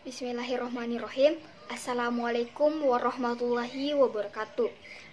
Bismillahirrahmanirrahim. Assalamualaikum warahmatullahi wabarakatuh.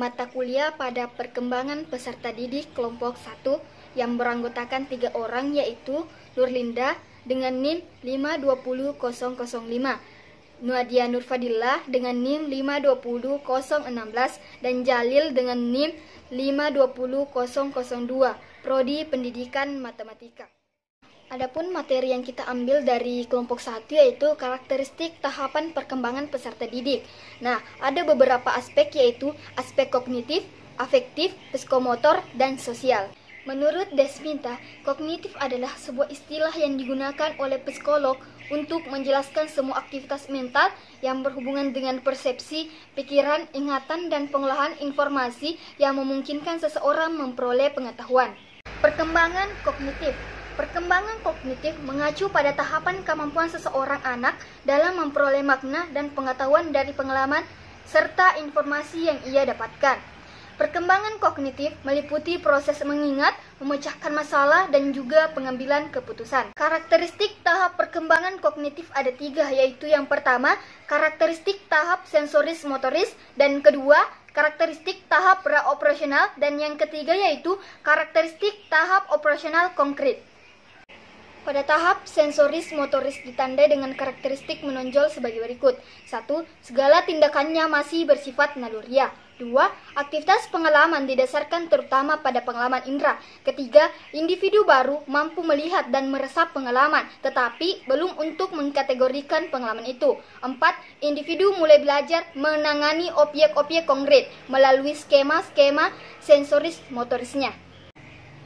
Mata kuliah pada perkembangan peserta didik kelompok 1 yang beranggotakan 3 orang yaitu Nurlinda dengan NIM 520005, Nuadia Nurfadillah dengan NIM 520016 dan Jalil dengan NIM 520002, Prodi Pendidikan Matematika. Adapun materi yang kita ambil dari kelompok 1 yaitu karakteristik tahapan perkembangan peserta didik. Nah, ada beberapa aspek yaitu aspek kognitif, afektif, psikomotor, dan sosial. Menurut Desminta, kognitif adalah sebuah istilah yang digunakan oleh psikolog untuk menjelaskan semua aktivitas mental yang berhubungan dengan persepsi, pikiran, ingatan, dan pengolahan informasi yang memungkinkan seseorang memperoleh pengetahuan. Perkembangan kognitif. Perkembangan kognitif mengacu pada tahapan kemampuan seseorang anak dalam memperoleh makna dan pengetahuan dari pengalaman serta informasi yang ia dapatkan. Perkembangan kognitif meliputi proses mengingat, memecahkan masalah, dan juga pengambilan keputusan. Karakteristik tahap perkembangan kognitif ada 3, yaitu yang pertama, karakteristik tahap sensoris motoris, dan kedua, karakteristik tahap pra-operasional, dan yang ketiga yaitu karakteristik tahap operasional konkret. Pada tahap sensoris motoris ditandai dengan karakteristik menonjol sebagai berikut. 1. Segala tindakannya masih bersifat naluriah. 2. Aktivitas pengalaman didasarkan terutama pada pengalaman indera. Ketiga, individu baru mampu melihat dan meresap pengalaman, tetapi belum untuk mengkategorikan pengalaman itu. 4. Individu mulai belajar menangani objek-objek konkret melalui skema-skema sensoris motorisnya.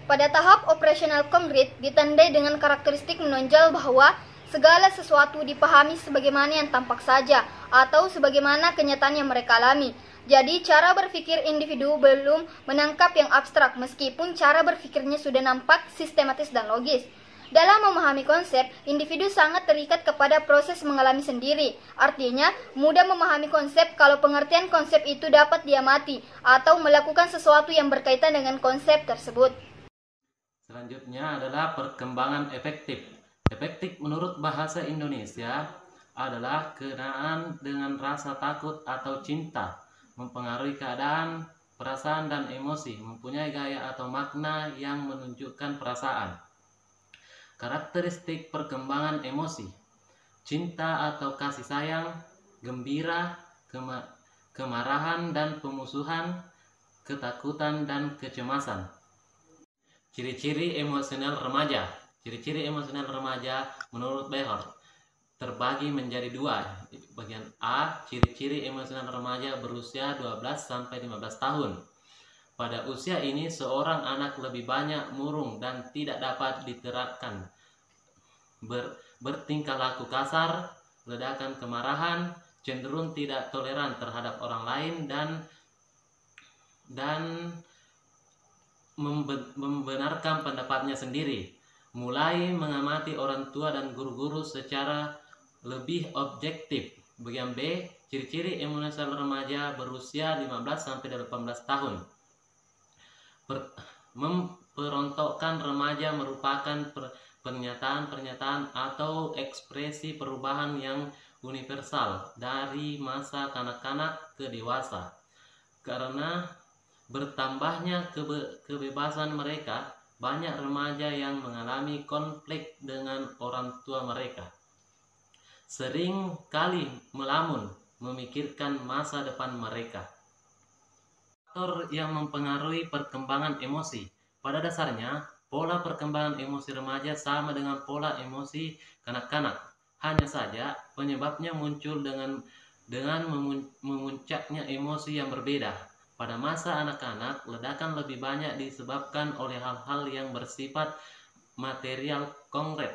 Pada tahap operasional konkret ditandai dengan karakteristik menonjol bahwa segala sesuatu dipahami sebagaimana yang tampak saja atau sebagaimana kenyataan yang mereka alami. Jadi cara berpikir individu belum menangkap yang abstrak meskipun cara berpikirnya sudah nampak sistematis dan logis. Dalam memahami konsep, individu sangat terikat kepada proses mengalami sendiri. Artinya, mudah memahami konsep kalau pengertian konsep itu dapat diamati atau melakukan sesuatu yang berkaitan dengan konsep tersebut. Selanjutnya adalah perkembangan efektif. Efektif menurut bahasa Indonesia adalah kenaan dengan rasa takut atau cinta, mempengaruhi keadaan, perasaan, dan emosi, mempunyai gaya atau makna yang menunjukkan perasaan. Karakteristik perkembangan emosi: cinta atau kasih sayang, gembira, kemarahan dan pemusuhan, ketakutan dan kecemasan. Ciri-ciri emosional remaja. Ciri-ciri emosional remaja menurut Behor terbagi menjadi 2. Bagian A, ciri-ciri emosional remaja berusia 12-15 tahun. Pada usia ini seorang anak lebih banyak murung dan tidak dapat diterapkan. Bertingkah laku kasar, ledakan kemarahan, cenderung tidak toleran terhadap orang lain dan membenarkan pendapatnya sendiri, mulai mengamati orang tua dan guru-guru secara lebih objektif. Bagian B, ciri-ciri emosional remaja berusia 15-18 tahun. Memperontokkan remaja merupakan pernyataan-pernyataan atau ekspresi perubahan yang universal dari masa kanak-kanak ke dewasa. Karena bertambahnya kebebasan mereka, banyak remaja yang mengalami konflik dengan orang tua mereka. Sering kali melamun, memikirkan masa depan mereka. Faktor yang mempengaruhi perkembangan emosi. Pada dasarnya, pola perkembangan emosi remaja sama dengan pola emosi kanak-kanak. Hanya saja, penyebabnya muncul dengan memuncaknya emosi yang berbeda. Pada masa anak-anak, ledakan lebih banyak disebabkan oleh hal-hal yang bersifat material konkret.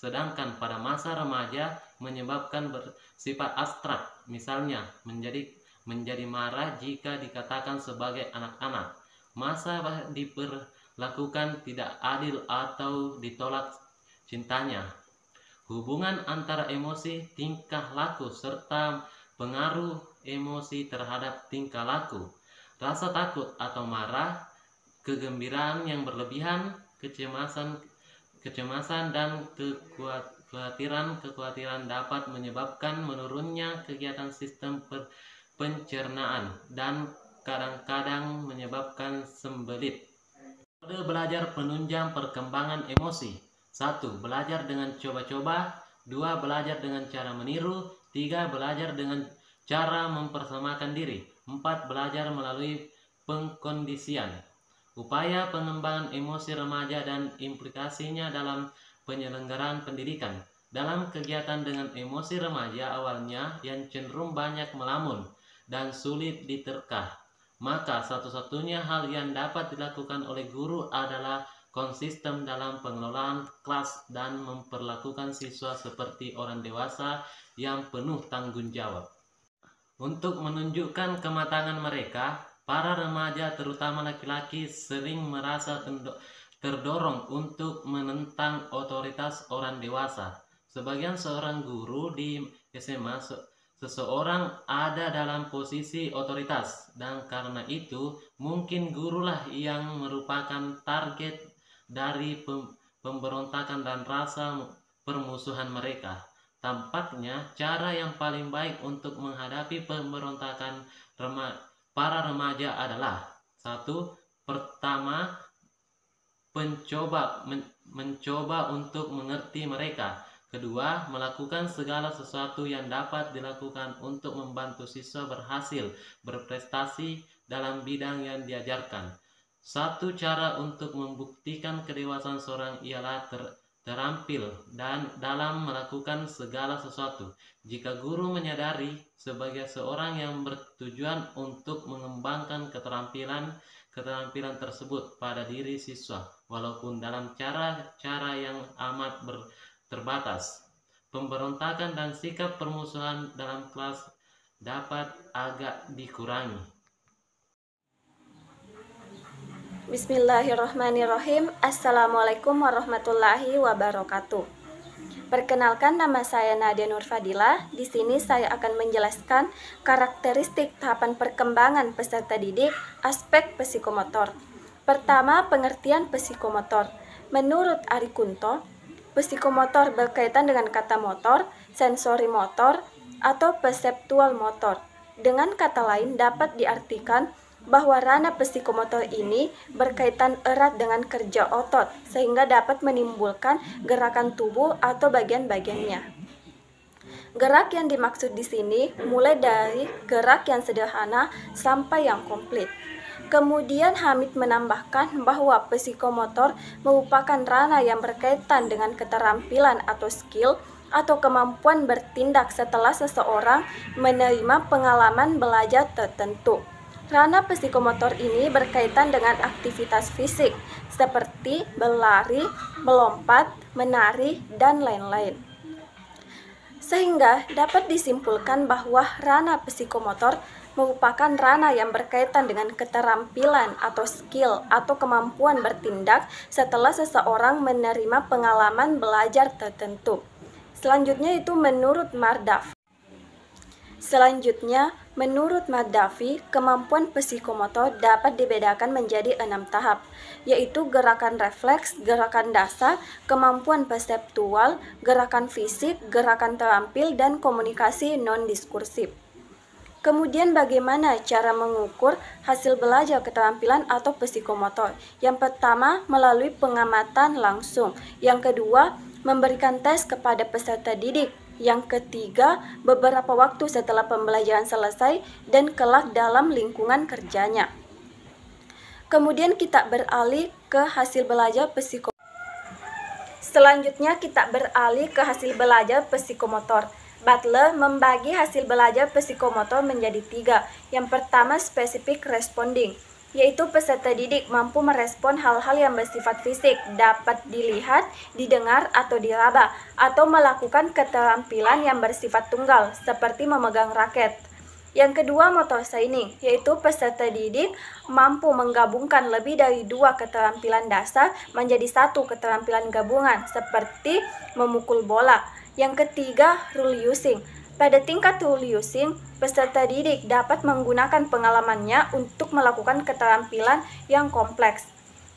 Sedangkan pada masa remaja menyebabkan bersifat abstrak. Misalnya, menjadi marah jika dikatakan sebagai anak-anak. Masa diperlakukan tidak adil atau ditolak cintanya. Hubungan antara emosi, tingkah laku, serta pengaruh emosi terhadap tingkah laku. Rasa takut atau marah, kegembiraan yang berlebihan, kecemasan dan kekhawatiran dapat menyebabkan menurunnya kegiatan sistem pencernaan dan kadang-kadang menyebabkan sembelit. Metode belajar penunjang perkembangan emosi. 1. Belajar dengan coba-coba. 2. Belajar dengan cara meniru. 3. Belajar dengan cara mempersamakan diri. 4. Belajar melalui pengkondisian. Upaya pengembangan emosi remaja dan implikasinya dalam penyelenggaraan pendidikan. Dalam kegiatan dengan emosi remaja awalnya yang cenderung banyak melamun dan sulit diterka, maka satu-satunya hal yang dapat dilakukan oleh guru adalah konsisten dalam pengelolaan kelas dan memperlakukan siswa seperti orang dewasa yang penuh tanggung jawab. Untuk menunjukkan kematangan mereka, para remaja terutama laki-laki sering merasa terdorong untuk menentang otoritas orang dewasa. Sebagian seorang guru di SMA seseorang ada dalam posisi otoritas, dan karena itu mungkin gurulah yang merupakan target dari pemberontakan dan rasa permusuhan mereka. Tampaknya cara yang paling baik untuk menghadapi pemberontakan para remaja adalah: 1. Pertama, mencoba untuk mengerti mereka. Kedua, melakukan segala sesuatu yang dapat dilakukan untuk membantu siswa berhasil berprestasi dalam bidang yang diajarkan. Satu cara untuk membuktikan kedewasaan seorang ialah terampil dan dalam melakukan segala sesuatu. Jika guru menyadari sebagai seorang yang bertujuan untuk mengembangkan keterampilan tersebut pada diri siswa, walaupun dalam cara yang amat terbatas, pemberontakan dan sikap permusuhan dalam kelas dapat agak dikurangi. Bismillahirrahmanirrahim. Assalamualaikum warahmatullahi wabarakatuh. Perkenalkan, nama saya Nadia Nur Fadila. Di sini saya akan menjelaskan karakteristik tahapan perkembangan peserta didik aspek psikomotor. Pertama, pengertian psikomotor. Menurut Ari Kunto, psikomotor berkaitan dengan kata motor, sensori motor, atau perseptual motor. Dengan kata lain, dapat diartikan bahwa ranah psikomotor ini berkaitan erat dengan kerja otot, sehingga dapat menimbulkan gerakan tubuh atau bagian-bagiannya. Gerak yang dimaksud di sini mulai dari gerak yang sederhana sampai yang komplit. Kemudian Hamid menambahkan bahwa psikomotor merupakan ranah yang berkaitan dengan keterampilan atau skill atau kemampuan bertindak setelah seseorang menerima pengalaman belajar tertentu. Ranah psikomotor ini berkaitan dengan aktivitas fisik seperti berlari, melompat, menari, dan lain-lain. Sehingga dapat disimpulkan bahwa ranah psikomotor merupakan ranah yang berkaitan dengan keterampilan atau skill atau kemampuan bertindak setelah seseorang menerima pengalaman belajar tertentu. Selanjutnya itu menurut Mardavi. Menurut Mardavi, kemampuan psikomotor dapat dibedakan menjadi 6 tahap, yaitu gerakan refleks, gerakan dasar, kemampuan perseptual, gerakan fisik, gerakan terampil, dan komunikasi non-diskursif. Kemudian bagaimana cara mengukur hasil belajar keterampilan atau psikomotor? Yang pertama, melalui pengamatan langsung. Yang kedua, memberikan tes kepada peserta didik. Yang ketiga, beberapa waktu setelah pembelajaran selesai dan kelak dalam lingkungan kerjanya. Kemudian kita beralih ke hasil belajar psikomotor. Selanjutnya kita beralih ke hasil belajar psikomotor. Butler membagi hasil belajar psikomotor menjadi 3. Yang pertama, specific responding, yaitu peserta didik mampu merespon hal-hal yang bersifat fisik, dapat dilihat, didengar, atau diraba, atau melakukan keterampilan yang bersifat tunggal, seperti memegang raket. Yang kedua, motor signing, yaitu peserta didik mampu menggabungkan lebih dari 2 keterampilan dasar menjadi 1 keterampilan gabungan, seperti memukul bola. Yang ketiga, rule using. Pada tingkat rule using, peserta didik dapat menggunakan pengalamannya untuk melakukan keterampilan yang kompleks.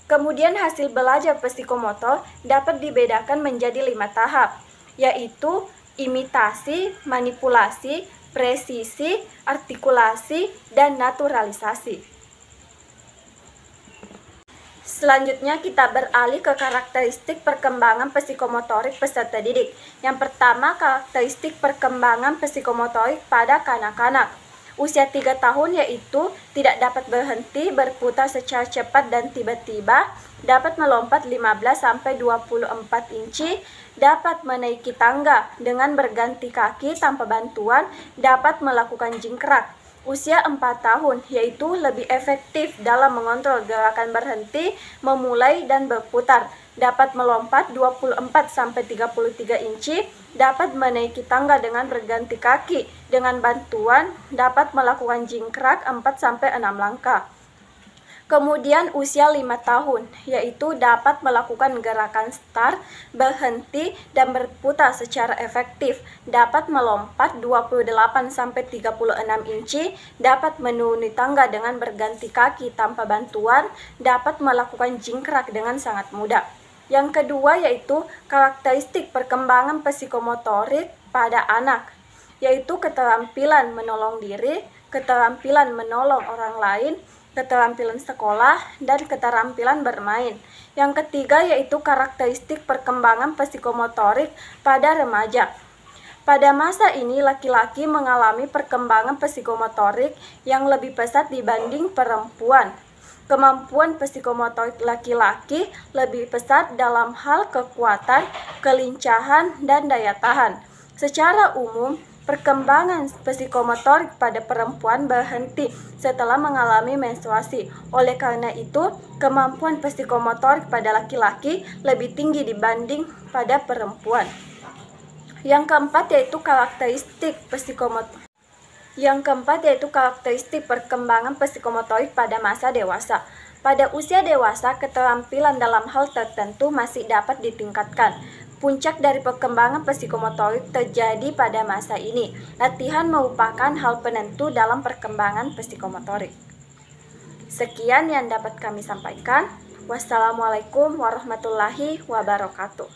Kemudian hasil belajar psikomotor dapat dibedakan menjadi 5 tahap, yaitu imitasi, manipulasi, presisi, artikulasi, dan naturalisasi. Selanjutnya kita beralih ke karakteristik perkembangan psikomotorik peserta didik. Yang pertama, karakteristik perkembangan psikomotorik pada kanak-kanak. Usia 3 tahun yaitu tidak dapat berhenti berputar secara cepat dan tiba-tiba, dapat melompat 15-24 inci, dapat menaiki tangga dengan berganti kaki tanpa bantuan, dapat melakukan jingkrak. Usia 4 tahun yaitu lebih efektif dalam mengontrol gerakan berhenti, memulai, dan berputar, dapat melompat 24-33 inci, dapat menaiki tangga dengan berganti kaki dengan bantuan, dapat melakukan jingkrak 4-6 langkah. Kemudian usia 5 tahun, yaitu dapat melakukan gerakan start, berhenti, dan berputar secara efektif, dapat melompat 28-36 inci, dapat menuruni tangga dengan berganti kaki tanpa bantuan, dapat melakukan jingkrak dengan sangat mudah. Yang kedua yaitu karakteristik perkembangan psikomotorik pada anak, yaitu keterampilan menolong diri, keterampilan menolong orang lain, keterampilan sekolah, dan keterampilan bermain. Yang ketiga yaitu karakteristik perkembangan psikomotorik pada remaja. Pada masa ini laki-laki mengalami perkembangan psikomotorik yang lebih pesat dibanding perempuan. Kemampuan psikomotorik laki-laki lebih pesat dalam hal kekuatan, kelincahan, dan daya tahan. Secara umum, perkembangan psikomotorik pada perempuan berhenti setelah mengalami menstruasi. Oleh karena itu, kemampuan psikomotorik pada laki-laki lebih tinggi dibanding pada perempuan. Yang keempat yaitu karakteristik perkembangan psikomotorik pada masa dewasa. Pada usia dewasa, keterampilan dalam hal tertentu masih dapat ditingkatkan. Puncak dari perkembangan psikomotorik terjadi pada masa ini. Latihan merupakan hal penentu dalam perkembangan psikomotorik. Sekian yang dapat kami sampaikan. Wassalamualaikum warahmatullahi wabarakatuh.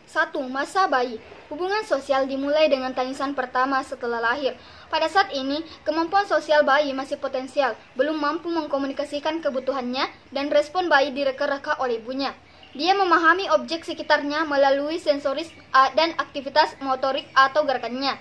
1. Masa bayi. Hubungan sosial dimulai dengan tangisan pertama setelah lahir. Pada saat ini, kemampuan sosial bayi masih potensial, belum mampu mengkomunikasikan kebutuhannya, dan respon bayi direka-reka oleh ibunya. Dia memahami objek sekitarnya melalui sensoris dan aktivitas motorik atau gerakannya.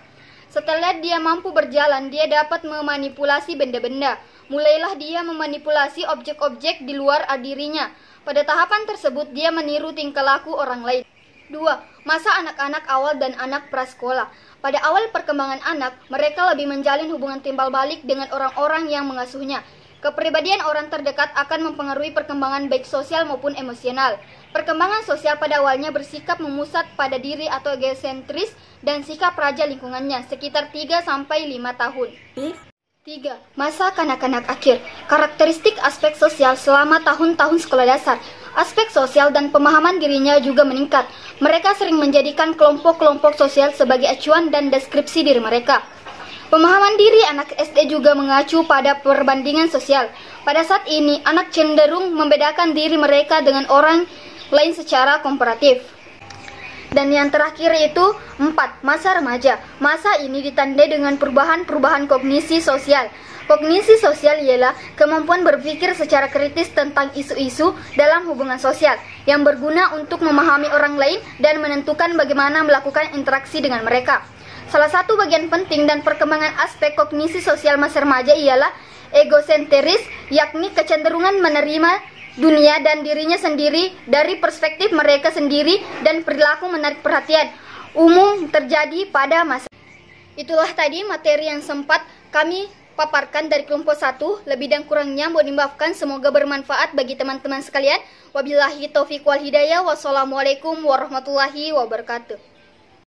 Setelah dia mampu berjalan, dia dapat memanipulasi benda-benda. Mulailah dia memanipulasi objek-objek di luar dirinya. Pada tahapan tersebut, dia meniru tingkah laku orang lain. 2. Masa anak-anak awal dan anak prasekolah. Pada awal perkembangan anak, mereka lebih menjalin hubungan timbal balik dengan orang-orang yang mengasuhnya. Kepribadian orang terdekat akan mempengaruhi perkembangan baik sosial maupun emosional. Perkembangan sosial pada awalnya bersikap memusat pada diri atau egosentris dan sikap raja lingkungannya sekitar 3-5 tahun. 3. Masa kanak-kanak akhir. Karakteristik aspek sosial selama tahun-tahun sekolah dasar. Aspek sosial dan pemahaman dirinya juga meningkat. Mereka sering menjadikan kelompok-kelompok sosial sebagai acuan dan deskripsi diri mereka. Pemahaman diri anak SD juga mengacu pada perbandingan sosial. Pada saat ini, anak cenderung membedakan diri mereka dengan orang lain secara komparatif. Dan yang terakhir itu 4. Masa remaja. Masa ini ditandai dengan perubahan-perubahan kognisi sosial. Kognisi sosial ialah kemampuan berpikir secara kritis tentang isu-isu dalam hubungan sosial yang berguna untuk memahami orang lain dan menentukan bagaimana melakukan interaksi dengan mereka. Salah satu bagian penting dan perkembangan aspek kognisi sosial masa remaja ialah egosentris, yakni kecenderungan menerima dunia dan dirinya sendiri dari perspektif mereka sendiri dan perilaku menarik perhatian umum terjadi pada masa. Itulah tadi materi yang sempat kami paparkan dari kelompok 1. Lebih dan kurangnya mohon dimaafkan, semoga bermanfaat bagi teman-teman sekalian. Wabillahi taufiq wal hidayah. Wassalamualaikum warahmatullahi wabarakatuh.